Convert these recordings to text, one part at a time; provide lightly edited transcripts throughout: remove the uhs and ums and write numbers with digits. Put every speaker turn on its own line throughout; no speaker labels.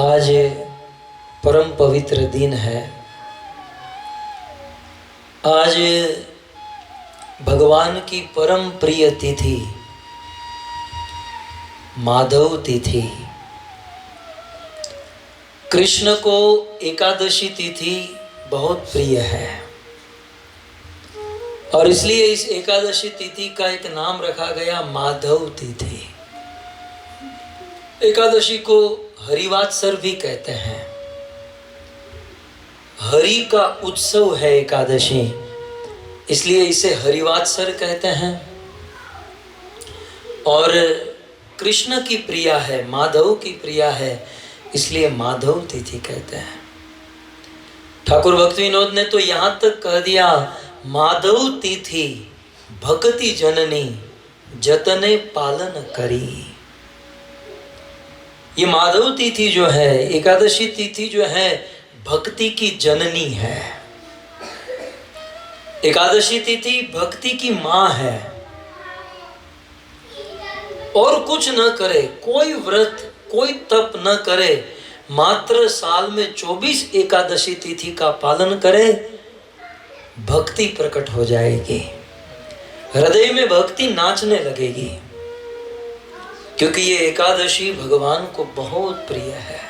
आज परम पवित्र दिन है। आज भगवान की परम प्रिय तिथि माधव तिथि। कृष्ण को एकादशी तिथि बहुत प्रिय है और इसलिए इस एकादशी तिथि का एक नाम रखा गया माधव तिथि। एकादशी को हरिवात्सर भी कहते हैं। हरि का उत्सव है एकादशी, इसलिए इसे हरिवात्सर कहते हैं। और कृष्ण की प्रिया है, माधव की प्रिया है, इसलिए माधव तिथि कहते हैं। ठाकुर भक्ति विनोद ने तो यहाँ तक कह दिया, माधव तिथि भक्ति जननी जतने पालन करी। ये माधव तिथि जो है, एकादशी तिथि जो है, भक्ति की जननी है। एकादशी तिथि भक्ति की मां है। और कुछ न करे, कोई व्रत कोई तप न करे, मात्र साल में 24 एकादशी तिथि का पालन करे, भक्ति प्रकट हो जाएगी। हृदय में भक्ति नाचने लगेगी, क्योंकि ये एकादशी भगवान को बहुत प्रिय है।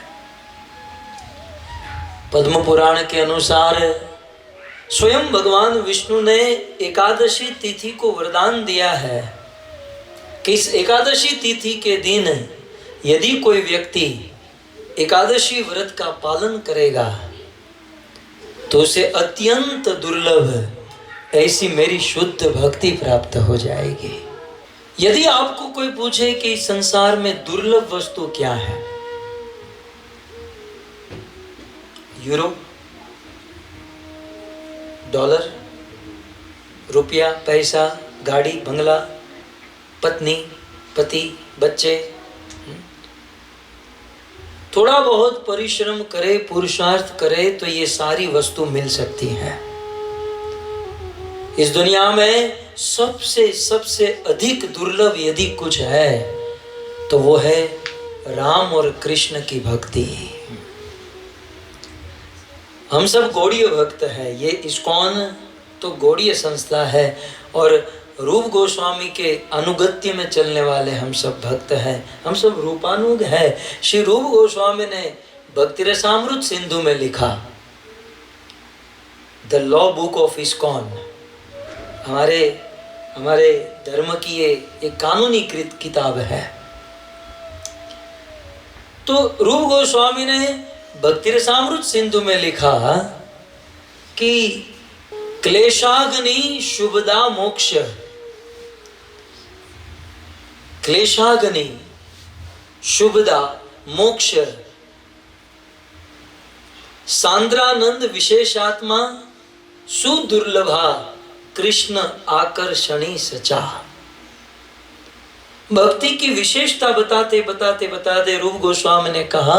पद्म पुराण के अनुसार स्वयं भगवान विष्णु ने एकादशी तिथि को वरदान दिया है कि इस एकादशी तिथि के दिन यदि कोई व्यक्ति एकादशी व्रत का पालन करेगा तो उसे अत्यंत दुर्लभ ऐसी मेरी शुद्ध भक्ति प्राप्त हो जाएगी। यदि आपको कोई पूछे कि इस संसार में दुर्लभ वस्तु क्या है, यूरो, डॉलर, रुपया, पैसा, गाड़ी, बंगला, पत्नी, पति, बच्चे, थोड़ा बहुत परिश्रम करे, पुरुषार्थ करे तो ये सारी वस्तु मिल सकती है। इस दुनिया में सबसे अधिक दुर्लभ यदि कुछ है तो वो है राम और कृष्ण की भक्ति। हम सब गौड़ीय भक्त है। ये इस्कॉन तो गौड़ीय संस्था है और रूप गोस्वामी के अनुगत्य में चलने वाले हम सब भक्त हैं। हम सब रूपानुग है। श्री रूप गोस्वामी ने भक्ति रसामृत सिंधु में लिखा, the law book of ISKCON, हमारे धर्म की ये एक कानूनी कृत किताब है। तो रूप गोस्वामी ने भक्ति रसामृत सिंधु में लिखा कि क्लेशाग्नि शुभदा मोक्ष, क्लेशाग्नि शुभदा मोक्ष, सांद्रानंद विशेषात्मा सुदुर्लभा कृष्ण आकर्षणी सचा। भक्ति की विशेषता बताते रूप गोस्वामी ने कहा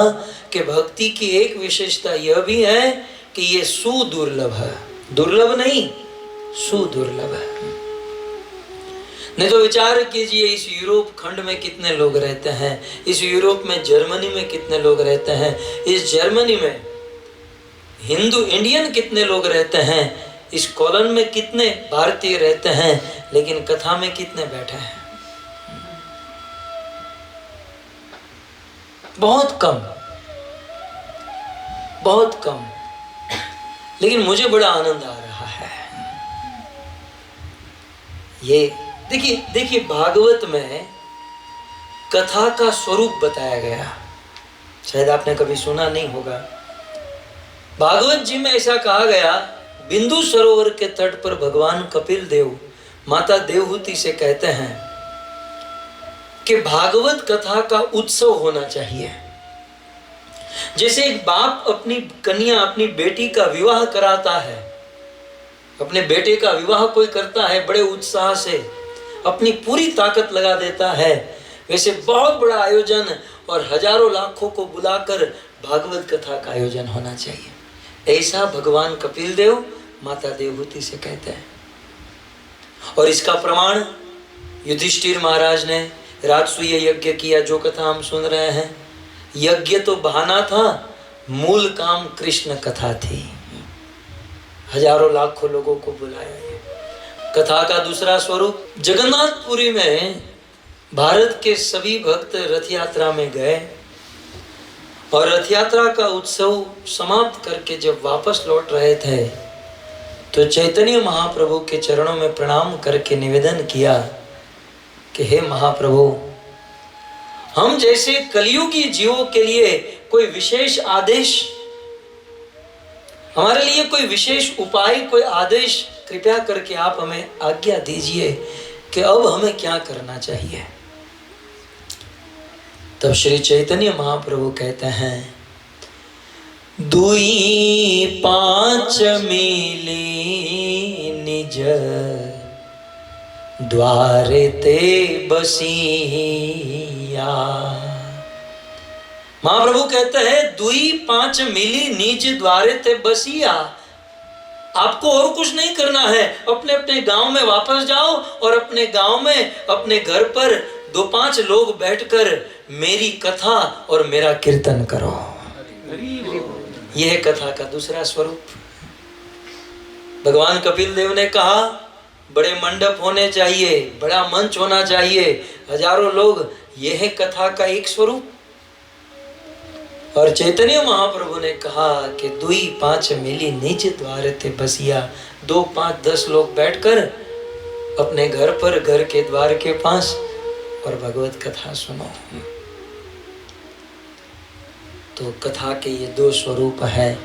कि भक्ति की एक विशेषता यह भी है कि ये सुदुर्लभ है। दुर्लभ नहीं, सुदुर्लभ है। नहीं तो विचार कीजिए, इस यूरोप खंड में कितने लोग रहते हैं, इस यूरोप में जर्मनी में कितने लोग रहते हैं, इस जर्मनी में हिंदू इंडियन कितने लोग रहते हैं, इस कॉलोन में कितने भारतीय रहते हैं, लेकिन कथा में कितने बैठे हैं? बहुत कम, बहुत कम। लेकिन मुझे बड़ा आनंद आ रहा है। ये देखिए भागवत में कथा का स्वरूप बताया गया, शायद आपने कभी सुना नहीं होगा। भागवत जी में ऐसा कहा गया, बिंदु सरोवर के तट पर भगवान कपिल देव माता देवहूति से कहते हैं कि भागवत कथा का उत्सव होना चाहिए। जैसे एक बाप अपनी कन्या, अपनी बेटी का विवाह कराता है, अपने बेटे का विवाह कोई करता है बड़े उत्साह से, अपनी पूरी ताकत लगा देता है, वैसे बहुत बड़ा आयोजन और हजारों लाखों को बुलाकर भागवत कथा का आयोजन होना चाहिए। ऐसा भगवान कपिल देव माता देवहूति से कहते हैं। और इसका प्रमाण युधिष्ठिर महाराज ने राजसूय यज्ञ किया, जो कथा हम सुन रहे हैं। यज्ञ तो बहाना था, मूल काम कृष्ण कथा थी। हजारों लाखों लोगों को बुलाया। कथा का दूसरा स्वरूप, जगन्नाथपुरी में भारत के सभी भक्त रथ यात्रा में गए और रथ यात्रा का उत्सव समाप्त करके जब वापस लौट रहे थे तो चैतन्य महाप्रभु के चरणों में प्रणाम करके निवेदन किया कि हे महाप्रभु, हम जैसे कलियुगी जीवों के लिए कोई विशेष आदेश, हमारे लिए कोई विशेष उपाय, कोई आदेश कृपया करके आप हमें आज्ञा दीजिए कि अब हमें क्या करना चाहिए। तब श्री चैतन्य महाप्रभु कहते हैं, दुई पांच मिली निज द्वारे ते बसिया। महाप्रभु कहते हैं, दुई पांच मिली निज द्वारे ते बसिया। आपको और कुछ नहीं करना है, अपने अपने गांव में वापस जाओ और अपने गांव में अपने घर पर 2-5 लोग बैठकर मेरी कथा और मेरा कीर्तन करो। यह कथा का दूसरा स्वरूप। भगवान कपिल देव ने कहा, बड़े मंडप होने चाहिए, बड़ा मंच होना चाहिए, हजारों लोग, यह है कथा का एक स्वरूप। और चैतन्य महाप्रभु ने कहा कि दुई पांच मिली निज द्वारे ते बसिया। 2, 5, 10 लोग बैठकर अपने घर पर, घर के द्वार के पास, और भगवत कथा सुनो। तो कथा के ये 2 स्वरूप है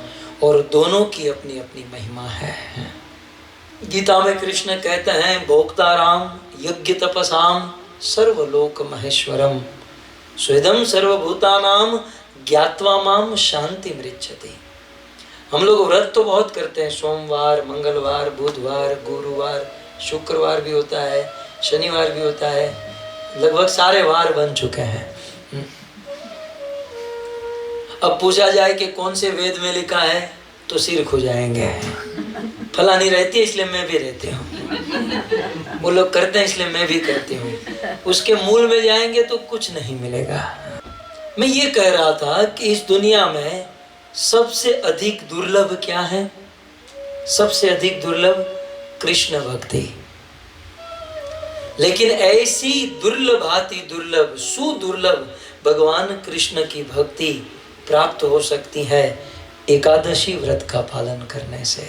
और दोनों की अपनी अपनी महिमा है। गीता में कृष्ण कहते हैं, भोक्ता राम यज्ञ तपसाम सर्वलोक महेश्वरम स्वेदम सर्वभूतानाम ज्ञात्वा माम शांति मृच्छति। हम लोग व्रत तो बहुत करते हैं, सोमवार, मंगलवार, बुधवार, गुरुवार, शुक्रवार भी होता है, शनिवार भी होता है, लगभग सारे वार बन चुके हैं। अब पूछा जाए कि कौन से वेद में लिखा है तो सिर खो जाएंगे। फलानी रहती है इसलिए मैं भी रहती हूँ, वो लोग करते हैं इसलिए मैं भी करती हूँ। उसके मूल में जाएंगे तो कुछ नहीं मिलेगा। मैं ये कह रहा था कि इस दुनिया में सबसे अधिक दुर्लभ क्या है? सबसे अधिक दुर्लभ कृष्ण भक्ति। लेकिन ऐसी दुर्लभाति दुर्लभ, सुदुर्लभ भगवान कृष्ण की भक्ति प्राप्त हो सकती है एकादशी व्रत का पालन करने से।